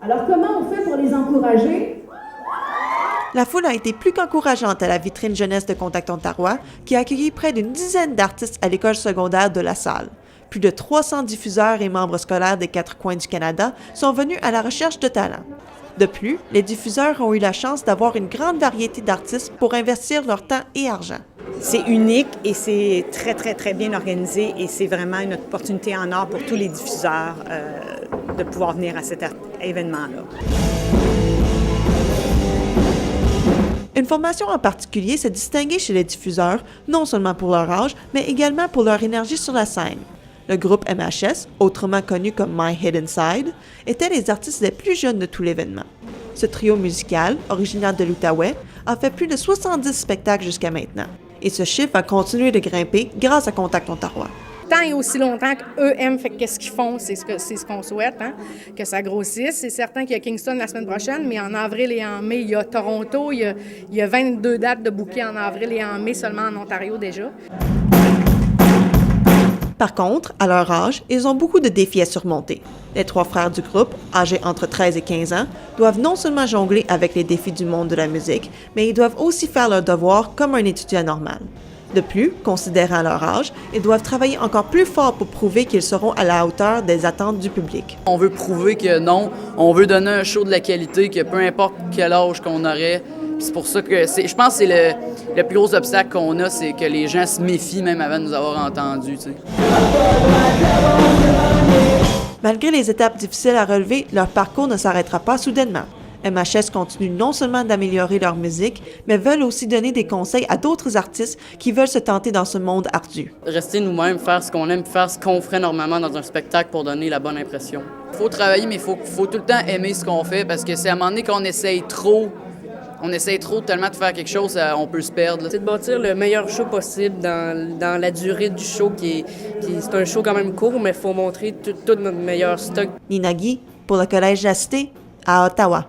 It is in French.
Alors comment on fait pour les encourager? La foule a été plus qu'encourageante à la vitrine jeunesse de Contact Ontario, qui a accueilli près d'une dizaine d'artistes à l'école secondaire de La Salle. Plus de 300 diffuseurs et membres scolaires des 4 coins du Canada sont venus à la recherche de talents. De plus, les diffuseurs ont eu la chance d'avoir une grande variété d'artistes pour investir leur temps et argent. C'est unique et c'est très, très, très bien organisé et c'est vraiment une opportunité en or pour tous les diffuseurs de pouvoir venir à cet événement-là. Une formation en particulier s'est distinguée chez les diffuseurs, non seulement pour leur âge, mais également pour leur énergie sur la scène. Le groupe MHS, autrement connu comme My Hidden Side, était les artistes les plus jeunes de tout l'événement. Ce trio musical, originaire de l'Outaouais, a fait plus de 70 spectacles jusqu'à maintenant. Et ce chiffre va continuer de grimper grâce à Contact Ontario. Tant et aussi longtemps qu'eux aiment, fait qu'est-ce qu'ils font, c'est ce qu'on souhaite, hein, que ça grossisse. C'est certain qu'il y a Kingston la semaine prochaine, mais en avril et en mai, il y a Toronto, il y a 22 dates de bouquets en avril et en mai seulement en Ontario déjà. Par contre, à leur âge, ils ont beaucoup de défis à surmonter. Les 3 frères du groupe, âgés entre 13 et 15 ans, doivent non seulement jongler avec les défis du monde de la musique, mais ils doivent aussi faire leurs devoirs comme un étudiant normal. De plus, considérant leur âge, ils doivent travailler encore plus fort pour prouver qu'ils seront à la hauteur des attentes du public. On veut prouver que non, on veut donner un show de la qualité, que peu importe quel âge qu'on aurait. C'est pour ça que je pense que c'est le plus gros obstacle qu'on a, c'est que les gens se méfient même avant de nous avoir entendus. T'sais. Malgré les étapes difficiles à relever, leur parcours ne s'arrêtera pas soudainement. MHS continue non seulement d'améliorer leur musique, mais veulent aussi donner des conseils à d'autres artistes qui veulent se tenter dans ce monde ardu. Rester nous-mêmes, faire ce qu'on aime, faire ce qu'on ferait normalement dans un spectacle pour donner la bonne impression. Il faut travailler, mais il faut tout le temps aimer ce qu'on fait, parce que c'est à un moment donné qu'on essaye trop tellement de faire quelque chose, on peut se perdre. C'est de bâtir le meilleur show possible dans la durée du show, c'est un show quand même court, mais il faut montrer tout notre meilleur stock. Nina Guy, pour le Collège de la Cité, à Ottawa.